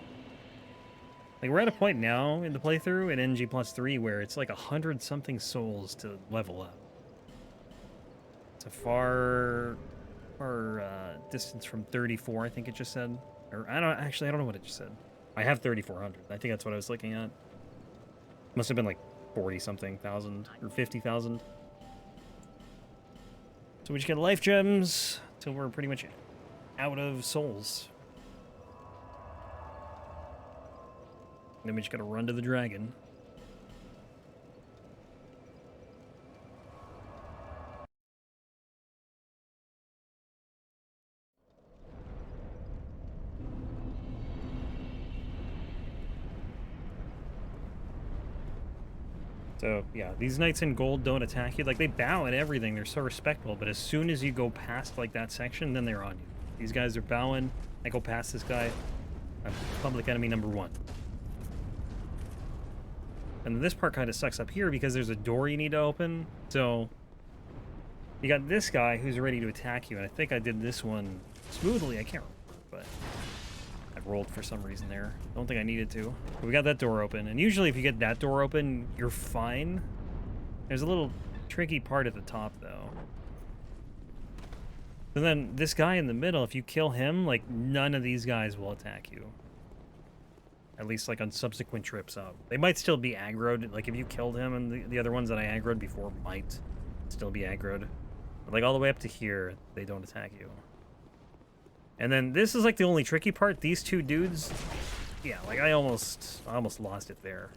Like, we're at a point now in the playthrough in NG plus 3 where it's like 100-something souls to level up. It's a far distance from 34, I think it just said. Or, I don't know what it just said. I have 3,400. I think that's what I was looking at. Must have been like 40-something thousand, or 50,000. So we just get life gems till we're pretty much out of souls. Then we just gotta run to the dragon. So, yeah, these knights in gold don't attack you. Like, they bow at everything. They're so respectable. But as soon as you go past, like, that section, then they're on you. These guys are bowing. I go past this guy. I'm public enemy number 1. And this part kind of sucks up here because there's a door you need to open. So, you got this guy who's ready to attack you. And I think I did this one smoothly. I can't remember, but I rolled for some reason there. Don't think I needed to. But we got that door open. And usually if you get that door open, you're fine. There's a little tricky part at the top, though. And then this guy in the middle, if you kill him, like, none of these guys will attack you. At least, like, on subsequent trips up. They might still be aggroed. Like, if you killed him, and the other ones that I aggroed before might still be aggroed. But, like, all the way up to here, they don't attack you. And then this is, like, the only tricky part. These two dudes, yeah, like, I almost lost it there.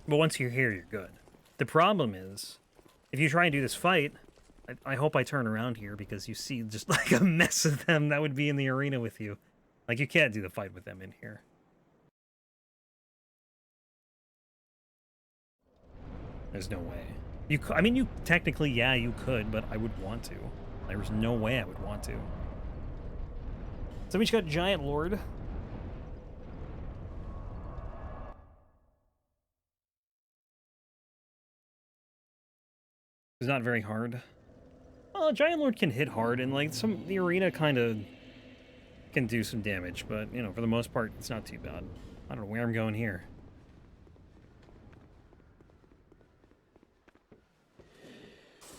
But once you're here, you're good. The problem is, if you try and do this fight, I hope I turn around here because you see just, like, a mess of them that would be in the arena with you. Like, you can't do the fight with them in here. There's no way. I mean, you technically, yeah, you could, but I would want to. There's no way I would want to. So we just got Giant Lord. It's not very hard. Well, Giant Lord can hit hard, and like the arena kind of can do some damage, but you know, for the most part, it's not too bad. I don't know where I'm going here.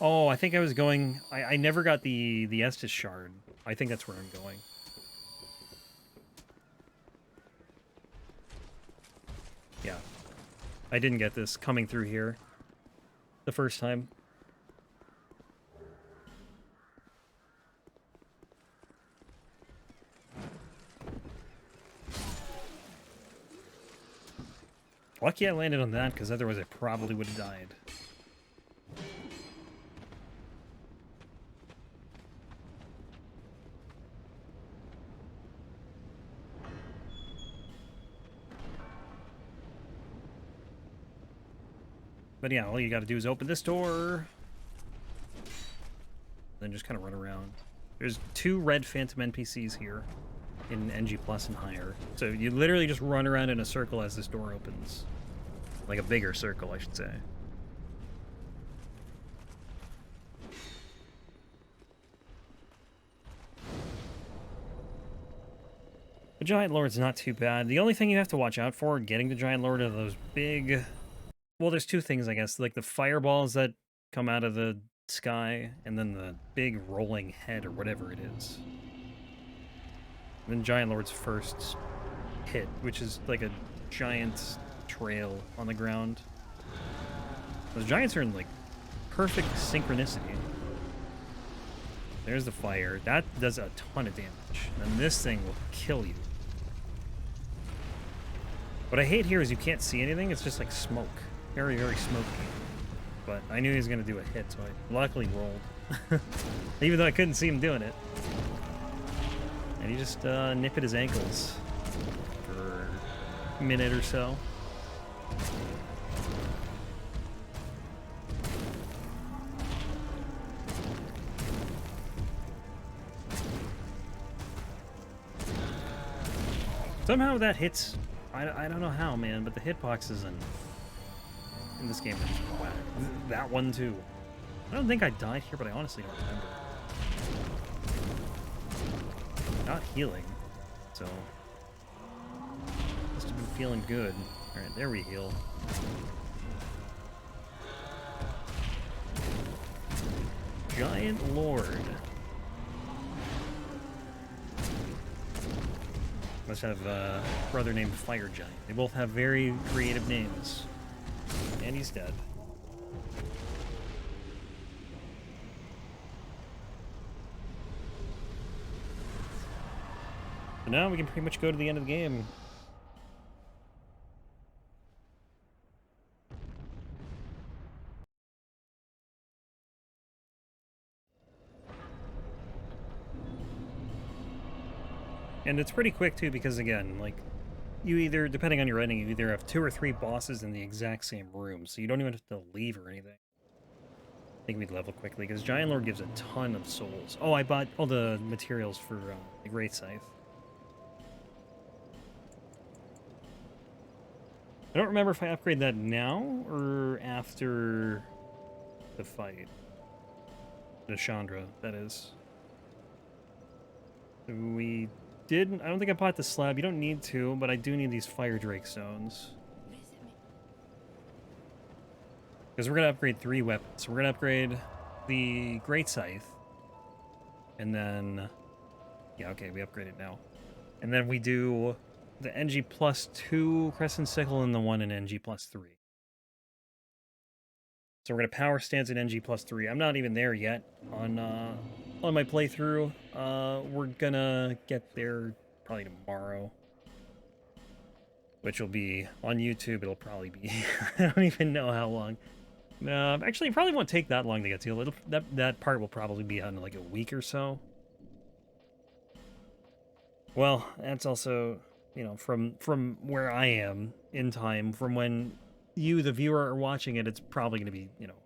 Oh, I think I was going... I never got the Estus shard. I think that's where I'm going. Yeah. I didn't get this coming through here the first time. Lucky I landed on that, because otherwise I probably would have died. But yeah, all you gotta do is open this door. Then just kind of run around. There's 2 red Phantom NPCs here in NG Plus and higher. So you literally just run around in a circle as this door opens. Like a bigger circle, I should say. The Giant Lord's not too bad. The only thing you have to watch out for getting the Giant Lord are those big... Well, there's 2 things, I guess. Like the fireballs that come out of the sky, and then the big rolling head, or whatever it is. And then Giant Lord's first hit, which is like a giant trail on the ground. Those giants are in, like, perfect synchronicity. There's the fire. That does a ton of damage. And this thing will kill you. What I hate here is you can't see anything. It's just like smoke. Very, very smoky. But I knew he was going to do a hit, so I luckily rolled. Even though I couldn't see him doing it. And he just nip at his ankles for a minute or so. Somehow that hits... I don't know how, man, but the hitboxes in this game are just whack. That one, too. I don't think I died here, but I honestly don't remember. Not healing, so... Must have been feeling good. Alright, there we heal. Giant Lord. Must have a brother named Fire Giant. They both have very creative names. And he's dead. So now we can pretty much go to the end of the game. And it's pretty quick, too, because, again, like, you either, depending on your ending, you either have 2 or 3 bosses in the exact same room, so you don't even have to leave or anything. I think we'd level quickly, because Giant Lord gives a ton of souls. Oh, I bought all the materials for the Great Scythe. I don't remember if I upgrade that now, or after the fight. The Chandra, that is. We... I don't think I bought the slab. You don't need to, but I do need these Fire Drake stones. Because we're going to upgrade 3 weapons. We're going to upgrade the Great Scythe. And then... Yeah, okay, we upgrade it now. And then we do the NG plus 2 Crescent Sickle and the one in NG plus 3. So we're going to power stance at NG plus 3. I'm not even there yet on my playthrough. We're going to get there probably tomorrow. Which will be on YouTube. It'll probably be... I don't even know how long. Actually, it probably won't take that long to get to. That part will probably be on like a week or so. Well, that's also, you know, from where I am in time, from when you, the viewer, are watching it, it's probably going to be, you know,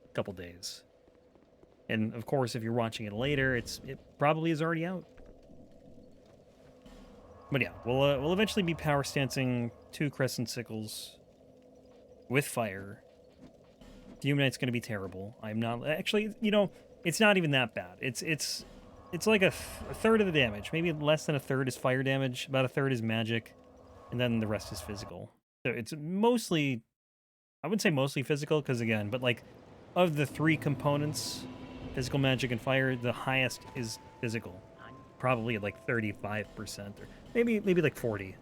a couple days. And, of course, if you're watching it later, it probably is already out. But yeah, we'll eventually be power stancing 2 Crescent Sickles with fire. Humanite's going to be terrible. I'm not... Actually, you know, It's not even that bad. It's like a third of the damage. Maybe less than a third is fire damage. About a third is magic, and then the rest is physical. So it's mostly, I wouldn't say mostly physical, because again, but like of the three components, physical, magic, and fire, the highest is physical. Probably at like 35%, or maybe like 40.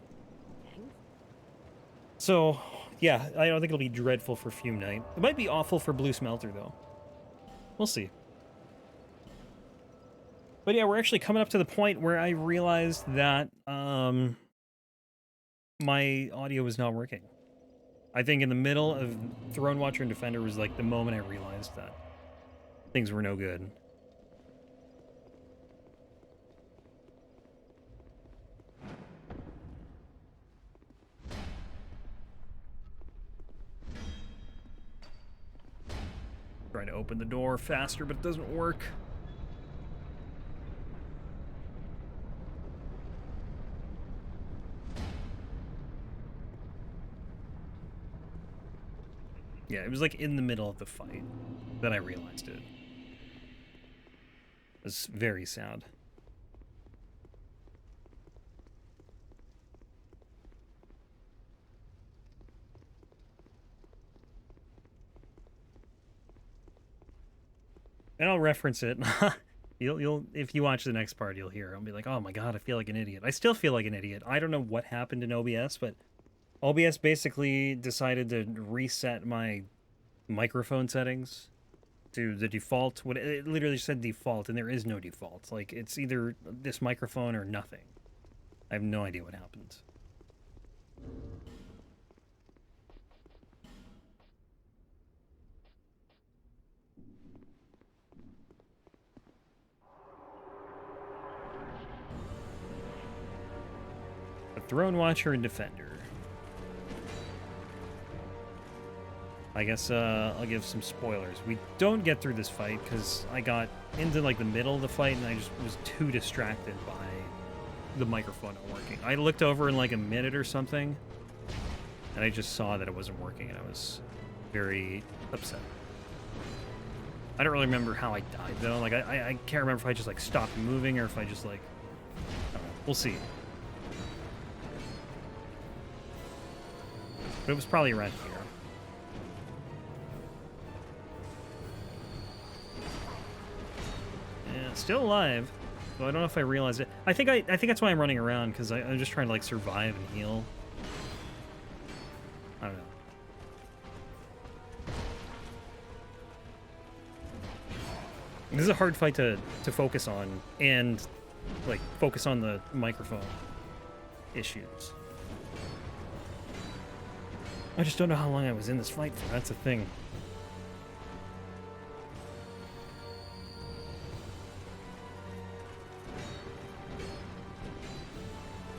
So yeah, I don't think it'll be dreadful for Fume Knight. It might be awful for Blue Smelter though. We'll see. But yeah, we're actually coming up to the point where I realized that my audio was not working. I think in the middle of Throne Watcher and Defender was like the moment I realized that things were no good. Trying to open the door faster, but it doesn't work. Yeah, it was like in the middle of the fight that I realized it. It was very sad. And I'll reference it. You'll if you watch the next part, you'll hear. I'll be like, oh my god, I feel like an idiot. I still feel like an idiot. I don't know what happened in OBS, but OBS basically decided to reset my microphone settings to the default. What it literally said default, and there is no default. Like it's either this microphone or nothing. I have no idea what happened. A Throne Watcher and Defender. I guess I'll give some spoilers. We don't get through this fight because I got into like the middle of the fight and I just was too distracted by the microphone not working. I looked over in like a minute or something and I just saw that it wasn't working and I was very upset. I don't really remember how I died though. Like I can't remember if I just like stopped moving or if I just like, I don't know. We'll see. But it was probably around here. Still alive, so I don't know if I realized it. I think that's why I'm running around, because I'm just trying to like survive and heal. I don't know. This is a hard fight to focus on and like focus on the microphone issues. I just don't know how long I was in this fight for. That's the thing.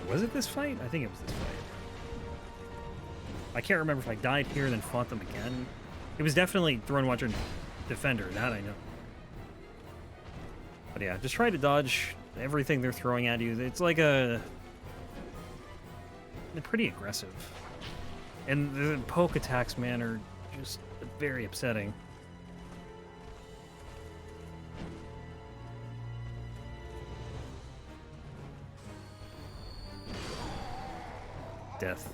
Was it this fight? I think it was this fight. I can't remember if I died here and then fought them again. It was definitely Throne Watcher and Defender, that I know. But yeah, just try to dodge everything they're throwing at you. It's like they're pretty aggressive. And the poke attacks, man, are just very upsetting. Death.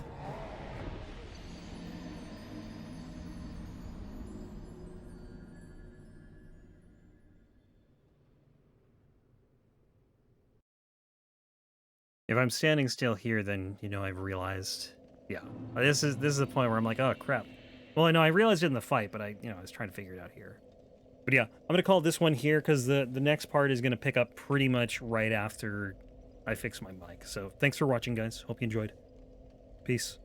If I'm standing still here, then you know I've realized. Yeah, this is the point where I'm like, oh crap. Well, I know I realized it in the fight, but I was trying to figure it out here. But yeah, I'm gonna call this one here because the next part is gonna pick up pretty much right after I fix my mic. So thanks for watching, guys. Hope you enjoyed. Peace.